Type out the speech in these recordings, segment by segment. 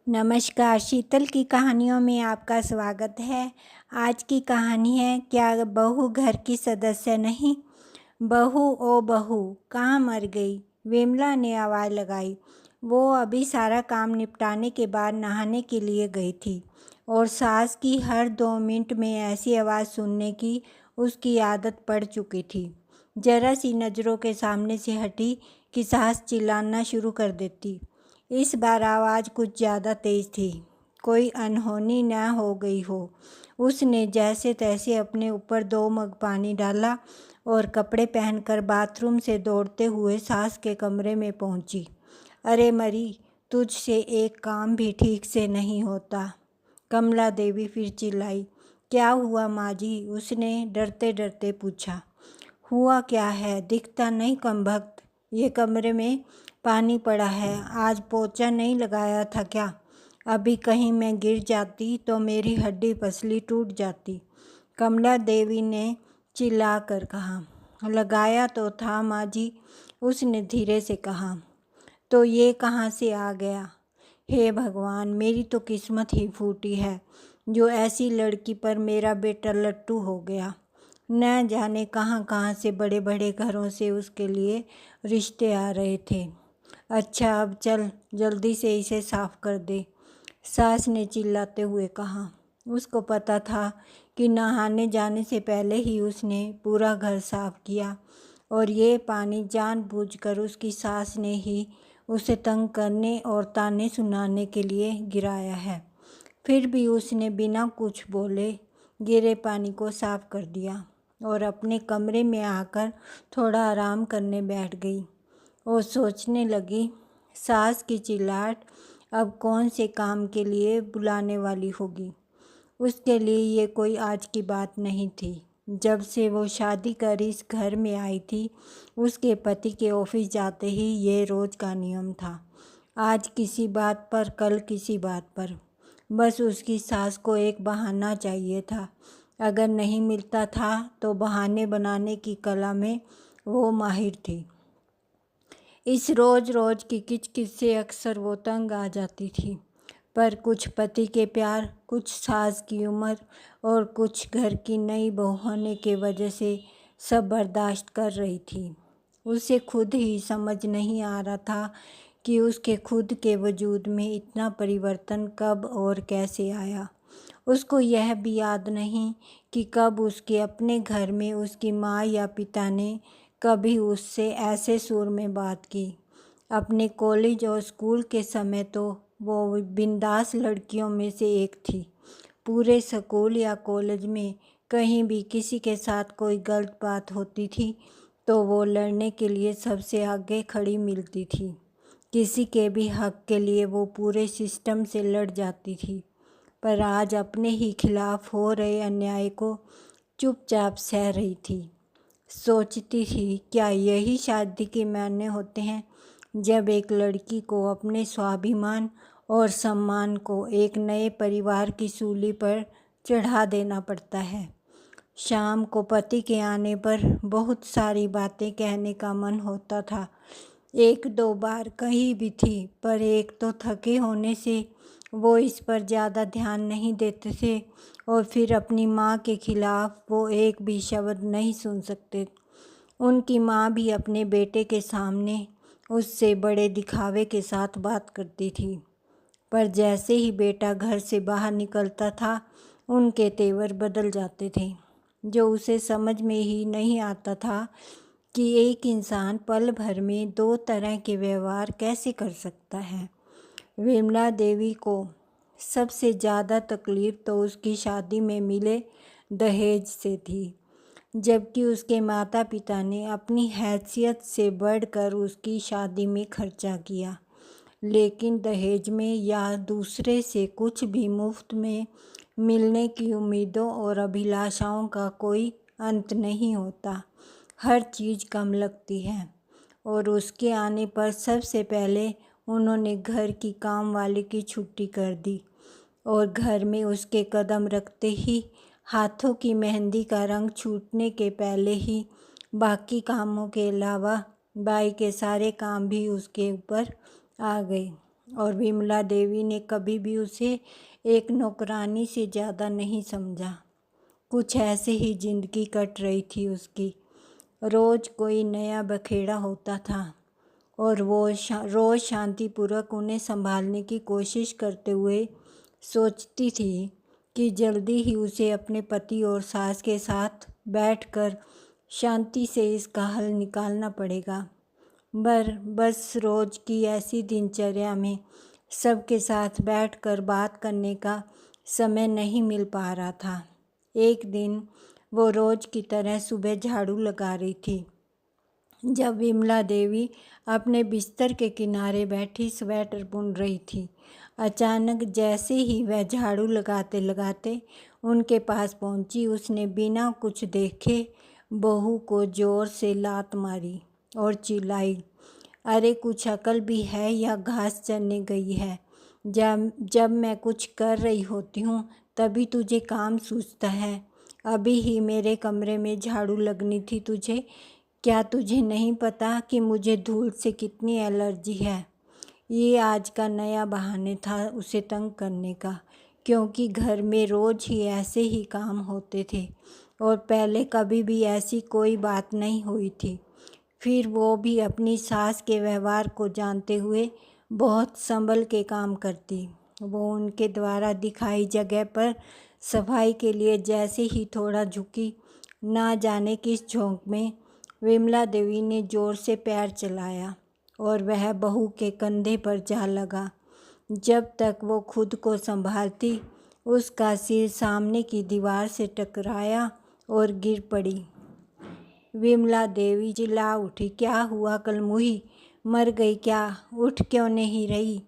नमस्कार, शीतल की कहानियों में आपका स्वागत है। आज की कहानी है, क्या बहू घर की सदस्य नहीं। बहू ओ बहू कहाँ मर गई, विमला ने आवाज़ लगाई। वो अभी सारा काम निपटाने के बाद नहाने के लिए गई थी और सास की हर 2 मिनट में ऐसी आवाज़ सुनने की उसकी आदत पड़ चुकी थी। जरा सी नज़रों के सामने से हटी कि सास चिल्लाना शुरू कर देती। इस बार आवाज़ कुछ ज़्यादा तेज़ थी, कोई अनहोनी न हो गई हो। उसने जैसे तैसे अपने ऊपर 2 मग पानी डाला और कपड़े पहनकर बाथरूम से दौड़ते हुए सास के कमरे में पहुंची। अरे मरी, तुझसे एक काम भी ठीक से नहीं होता। कमला देवी फिर चिल्लाई। क्या हुआ माँ जी, उसने डरते डरते पूछा। हुआ क्या है, दिखता नहीं कमबख्त, ये कमरे में पानी पड़ा है, आज पोछा नहीं लगाया था क्या। अभी कहीं मैं गिर जाती तो मेरी हड्डी पसली टूट जाती, कमला देवी ने चिल्ला कर कहा। लगाया तो था माँ जी, उसने धीरे से कहा। तो ये कहाँ से आ गया। हे भगवान, मेरी तो किस्मत ही फूटी है जो ऐसी लड़की पर मेरा बेटा लट्टू हो गया। न जाने कहाँ कहाँ से बड़े बड़े घरों से उसके लिए रिश्ते आ रहे थे। अच्छा अब चल जल्दी से इसे साफ कर दे, सास ने चिल्लाते हुए कहा। उसको पता था कि नहाने जाने से पहले ही उसने पूरा घर साफ किया और ये पानी जानबूझकर उसकी सास ने ही उसे तंग करने और ताने सुनाने के लिए गिराया है। फिर भी उसने बिना कुछ बोले गिरे पानी को साफ कर दिया और अपने कमरे में आकर थोड़ा आराम करने बैठ गई। वो सोचने लगी, सास की चिल्लाहट अब कौन से काम के लिए बुलाने वाली होगी। उसके लिए ये कोई आज की बात नहीं थी। जब से वो शादी कर इस घर में आई थी, उसके पति के ऑफिस जाते ही ये रोज़ का नियम था। आज किसी बात पर, कल किसी बात पर। बस उसकी सास को एक बहाना चाहिए था। अगर नहीं मिलता था तो बहाने बनाने की कला में वो माहिर थी। इस रोज़ रोज़ की किचकिच से अक्सर वो तंग आ जाती थी, पर कुछ पति के प्यार, कुछ सास की उम्र और कुछ घर की नई बहू होने के वजह से सब बर्दाश्त कर रही थी। उसे खुद ही समझ नहीं आ रहा था कि उसके खुद के वजूद में इतना परिवर्तन कब और कैसे आया। उसको यह भी याद नहीं कि कब उसके अपने घर में उसकी माँ या पिता ने कभी उससे ऐसे सुर में बात की। अपने कॉलेज और स्कूल के समय तो वो बिंदास लड़कियों में से एक थी। पूरे स्कूल या कॉलेज में कहीं भी किसी के साथ कोई गलत बात होती थी तो वो लड़ने के लिए सबसे आगे खड़ी मिलती थी। किसी के भी हक के लिए वो पूरे सिस्टम से लड़ जाती थी, पर आज अपने ही खिलाफ हो रहे अन्याय को चुपचाप सह रही थी। सोचती थी, क्या यही शादी के मायने होते हैं, जब एक लड़की को अपने स्वाभिमान और सम्मान को एक नए परिवार की सूली पर चढ़ा देना पड़ता है। शाम को पति के आने पर बहुत सारी बातें कहने का मन होता था। 1-2 बार कही भी थी, पर एक तो थके होने से वो इस पर ज़्यादा ध्यान नहीं देते थे और फिर अपनी माँ के खिलाफ वो एक भी शब्द नहीं सुन सकते। उनकी माँ भी अपने बेटे के सामने उससे बड़े दिखावे के साथ बात करती थी, पर जैसे ही बेटा घर से बाहर निकलता था उनके तेवर बदल जाते थे। जो उसे समझ में ही नहीं आता था कि एक इंसान पल भर में 2 तरह के व्यवहार कैसे कर सकता है। विमला देवी को सबसे ज़्यादा तकलीफ़ तो उसकी शादी में मिले दहेज से थी, जबकि उसके माता पिता ने अपनी हैसियत से बढ़कर उसकी शादी में खर्चा किया। लेकिन दहेज में या दूसरे से कुछ भी मुफ्त में मिलने की उम्मीदों और अभिलाषाओं का कोई अंत नहीं होता। हर चीज़ कम लगती है और उसके आने पर सबसे पहले उन्होंने घर की काम वाली की छुट्टी कर दी और घर में उसके कदम रखते ही हाथों की मेहंदी का रंग छूटने के पहले ही बाकी कामों के अलावा बाई के सारे काम भी उसके ऊपर आ गए। और विमला देवी ने कभी भी उसे एक नौकरानी से ज़्यादा नहीं समझा। कुछ ऐसे ही जिंदगी कट रही थी उसकी। रोज़ कोई नया बखेड़ा होता था और वो रोज़ शांतिपूर्वक उन्हें संभालने की कोशिश करते हुए सोचती थी कि जल्दी ही उसे अपने पति और सास के साथ बैठकर शांति से इसका हल निकालना पड़ेगा। बस रोज़ की ऐसी दिनचर्या में सबके साथ बैठकर बात करने का समय नहीं मिल पा रहा था। एक दिन वो रोज़ की तरह सुबह झाड़ू लगा रही थी जब विमला देवी अपने बिस्तर के किनारे बैठी स्वेटर बुन रही थी। अचानक जैसे ही वह झाड़ू लगाते लगाते उनके पास पहुंची, उसने बिना कुछ देखे बहू को ज़ोर से लात मारी और चिल्लाई, अरे कुछ अकल भी है या घास चरने गई है? जब मैं कुछ कर रही होती हूँ तभी तुझे काम सूझता है। अभी ही मेरे कमरे में झाड़ू लगनी थी तुझे। क्या तुझे नहीं पता कि मुझे धूल से कितनी एलर्जी है? ये आज का नया बहाने था उसे तंग करने का, क्योंकि घर में रोज़ ही ऐसे ही काम होते थे और पहले कभी भी ऐसी कोई बात नहीं हुई थी। फिर वो भी अपनी सास के व्यवहार को जानते हुए बहुत संभल के काम करती। वो उनके द्वारा दिखाई जगह पर सफाई के लिए जैसे ही थोड़ा झुकी, ना जाने किस झोंक में विमला देवी ने ज़ोर से पैर चलाया और वह बहू के कंधे पर जा लगा। जब तक वो खुद को संभालती, उसका सिर सामने की दीवार से टकराया और गिर पड़ी। विमला देवी चिल्ला उठी, क्या हुआ कलमुही? मर गई क्या? उठ क्यों नहीं रही?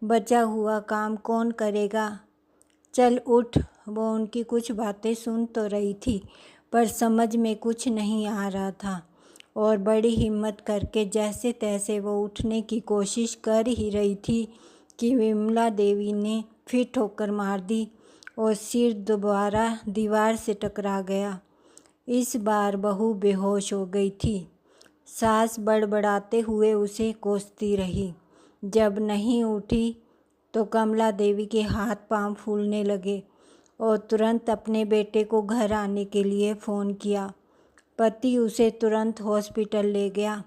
बचा हुआ काम कौन करेगा? चल उठ। वो उनकी कुछ बातें सुन तो रही थी पर समझ में कुछ नहीं आ रहा था और बड़ी हिम्मत करके जैसे तैसे वो उठने की कोशिश कर ही रही थी कि विमला देवी ने फिर ठोकर मार दी और सिर दोबारा दीवार से टकरा गया। इस बार बहू बेहोश हो गई थी। सास बड़बड़ाते हुए उसे कोसती रही। जब नहीं उठी तो कमला देवी के हाथ पांव फूलने लगे और तुरंत अपने बेटे को घर आने के लिए फ़ोन किया। पति उसे तुरंत हॉस्पिटल ले गया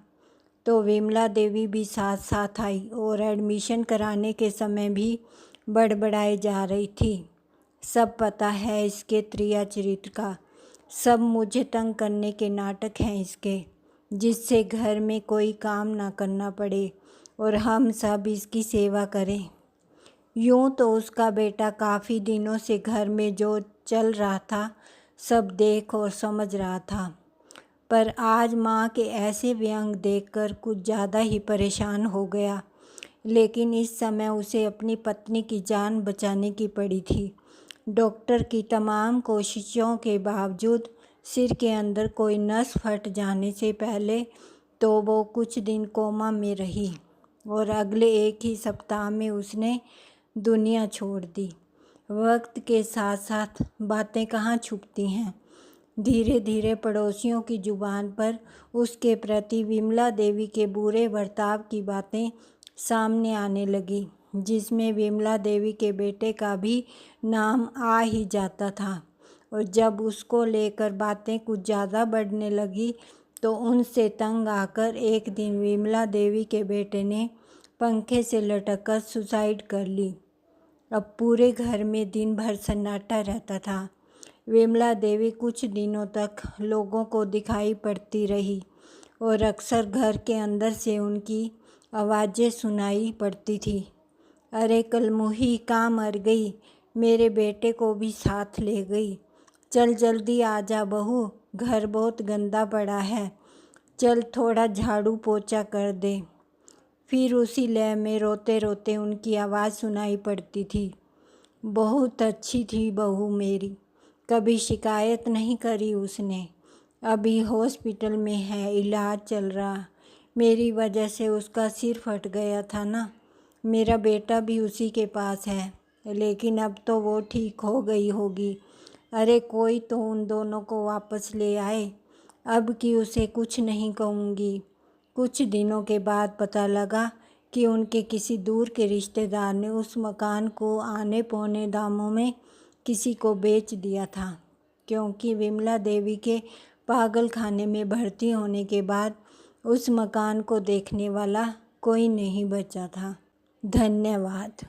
तो विमला देवी भी साथ साथ आई और एडमिशन कराने के समय भी बड़बड़ाए जा रही थी। सब पता है इसके त्रिया चरित्र का। सब मुझे तंग करने के नाटक हैं इसके, जिससे घर में कोई काम ना करना पड़े और हम सब इसकी सेवा करें। यूँ तो उसका बेटा काफ़ी दिनों से घर में जो चल रहा था सब देख और समझ रहा था, पर आज माँ के ऐसे व्यंग देखकर कुछ ज़्यादा ही परेशान हो गया। लेकिन इस समय उसे अपनी पत्नी की जान बचाने की पड़ी थी। डॉक्टर की तमाम कोशिशों के बावजूद सिर के अंदर कोई नस फट जाने से पहले तो वो कुछ दिन कोमा में रही और अगले एक ही सप्ताह में उसने दुनिया छोड़ दी। वक्त के साथ साथ बातें कहाँ छुपती हैं। धीरे धीरे पड़ोसियों की जुबान पर उसके प्रति विमला देवी के बुरे बर्ताव की बातें सामने आने लगी, जिसमें विमला देवी के बेटे का भी नाम आ ही जाता था। और जब उसको लेकर बातें कुछ ज़्यादा बढ़ने लगी तो उनसे तंग आकर एक दिन विमला देवी के बेटे ने पंखे से लटककर सुसाइड कर ली। अब पूरे घर में दिन भर सन्नाटा रहता था। विमला देवी कुछ दिनों तक लोगों को दिखाई पड़ती रही और अक्सर घर के अंदर से उनकी आवाज़ें सुनाई पड़ती थी, अरे कलमुही कहाँ मर गई? मेरे बेटे को भी साथ ले गई। चल जल्दी आ जा बहू, घर बहुत गंदा पड़ा है। चल थोड़ा झाड़ू पोछा कर दे। फिर उसी लय में रोते रोते उनकी आवाज़ सुनाई पड़ती थी, बहुत अच्छी थी बहू मेरी, कभी शिकायत नहीं करी उसने। अभी हॉस्पिटल में है, इलाज चल रहा। मेरी वजह से उसका सिर फट गया था ना। मेरा बेटा भी उसी के पास है, लेकिन अब तो वो ठीक हो गई होगी। अरे कोई तो उन दोनों को वापस ले आए। अब कि उसे कुछ नहीं कहूँगी। कुछ दिनों के बाद पता लगा कि उनके किसी दूर के रिश्तेदार ने उस मकान को आने पौने दामों में किसी को बेच दिया था, क्योंकि विमला देवी के पागल खाने में भर्ती होने के बाद उस मकान को देखने वाला कोई नहीं बचा था। धन्यवाद।